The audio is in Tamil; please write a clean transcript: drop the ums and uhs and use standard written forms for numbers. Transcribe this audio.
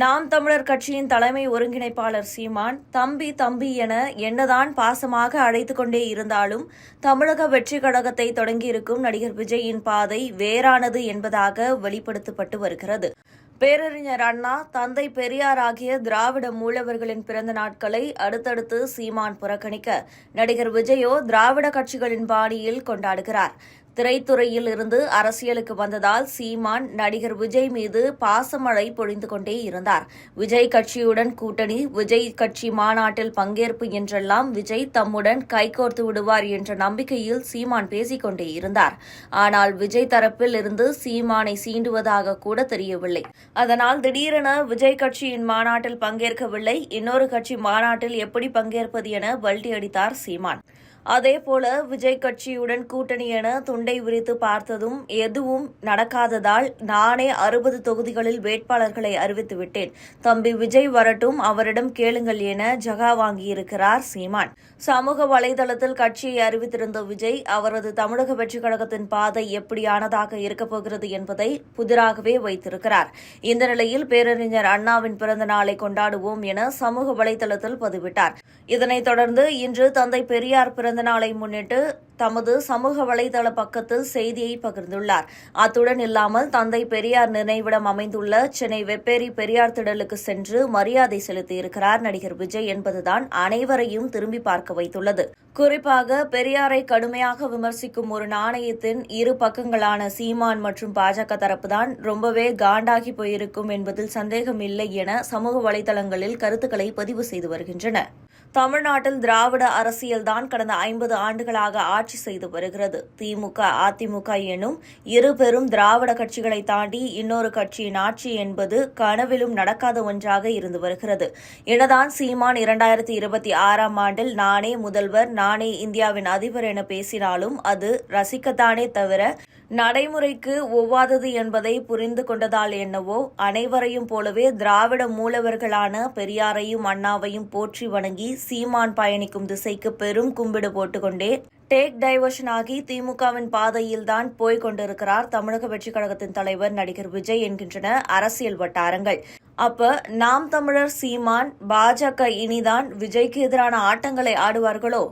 நாம் தமிழர் கட்சியின் தலைமை ஒருங்கிணைப்பாளர் சீமான் தம்பி தம்பி என என்னதான் பாசமாக அழைத்துக் கொண்டே இருந்தாலும் தமிழக வெற்றிக் கழகத்தை தொடங்கியிருக்கும் நடிகர் விஜயின் பாதை வேறானது என்பதாக வெளிப்படுத்தப்பட்டு வருகிறது. பேரறிஞர் அண்ணா, தந்தை பெரியார் ஆகிய திராவிட மூலவர்களின் பிறந்த நாட்களை அடுத்தடுத்து சீமான் புறக்கணிக்க நடிகர் விஜயோ திராவிட கட்சிகளின் பாணியில் கொண்டாடுகிறார். திரைத்துறையில் இருந்து அரசியலுக்கு வந்ததால் சீமான் நடிகர் விஜய் மீது பாசமழை பொழிந்து கொண்டே இருந்தார். விஜய் கட்சியுடன் கூட்டணி, விஜய் கட்சி மாநாட்டில் பங்கேற்பு என்றெல்லாம் விஜய் தம்முடன் கைகோர்த்து விடுவார் என்ற நம்பிக்கையில் சீமான் பேசிக் கொண்டே இருந்தார். ஆனால் விஜய் தரப்பில் இருந்து சீமானை சீண்டுவதாக கூட தெரியவில்லை. அதனால் திடீரென விஜய் கட்சியின் மாநாட்டில் பங்கேற்கவில்லை, இன்னொரு கட்சி மாநாட்டில் எப்படி பங்கேற்பது என பல்டி அடித்தார் சீமான். அதேபோல விஜய் கட்சியுடன் கூட்டணி என துண்டை விரித்து பார்த்ததும் எதுவும் நடக்காததால் நானே 60 தொகுதிகளில் வேட்பாளர்களை அறிவித்துவிட்டேன், தம்பி விஜய் வரட்டும், அவரிடம் கேளுங்கள் என ஜகா வாங்கியிருக்கிறார் சீமான். சமூக வலைதளத்தில் கட்சியை அறிவித்திருந்த விஜய் அவரது தமிழக வெற்றிக் கழகத்தின் பாதை எப்படியானதாக இருக்கப் போகிறது என்பதை புதிராகவே வைத்திருக்கிறார். இந்த நிலையில் பேரறிஞர் அண்ணாவின் பிறந்த நாளை கொண்டாடுவோம் என சமூக வலைதளத்தில் பதிவிட்டார். இதனைத் தொடர்ந்து இன்று தந்தை பெரியார் பிறந்த நாளை முன்னிட்டு தமது சமூக வலைதள பக்கத்தில் செய்தியை பகிர்ந்துள்ளார். அத்துடன் இல்லாமல் தந்தை பெரியார் நினைவிடம் அமைந்துள்ள சென்னை வெப்பேரி பெரியார் திடலுக்கு சென்று மரியாதை செலுத்தியிருக்கிறார் நடிகர் விஜய் என்பதுதான் அனைவரையும் திரும்பி பார்க்க வைத்துள்ளது. குறிப்பாக பெரியாரை கடுமையாக விமர்சிக்கும் ஒரு நாணயத்தின் இரு பக்கங்களான சீமான் மற்றும் பாஜக தரப்புதான் ரொம்பவே காண்டாகி போயிருக்கும் என்பதில் சந்தேகம் இல்லை என சமூக வலைதளங்களில் கருத்துக்களை பதிவு செய்து வருகின்றன. தமிழ்நாட்டில் திராவிட அரசியல்தான் கடந்த 50 ஆண்டுகளாக ஆட்சி செய்து வருகிறது. திமுக, அதிமுக எனும் இரு பெரும் திராவிட கட்சிகளை தாண்டி இன்னொரு கட்சியின் ஆட்சி என்பது கனவிலும் நடக்காத ஒன்றாக இருந்து வருகிறது. என்னதான் சீமான் 2026ஆம் ஆண்டில் நானே முதல்வர், நானே இந்தியாவின் அதிபர் என பேசினாலும் அது ரசிக்கத்தானே தவிர நடைமுறைக்கு ஒவ்வாதது என்பதை புரிந்து கொண்டதால் என்னவோ அனைவரையும் போலவே திராவிட மூலவர்களான பெரியாரையும் அண்ணாவையும் போற்றி வணங்கி சீமான் பயணிக்கும் திசைக்கு பெரும் கும்பிடு போட்டுக்கொண்டே டேக் டைவர்ஷன் ஆகி திமுகவின் பாதையில்தான் போய்க் கொண்டிருக்கிறார் தமிழக வெற்றிக் கழகத்தின் தலைவர் நடிகர் விஜய் என்கின்றன அரசியல் வட்டாரங்கள். அப்ப நாம் தமிழர் சீமான், பாஜக இனிதான் விஜய்க்கு எதிரான ஆட்டங்களை ஆடுவார்களோ?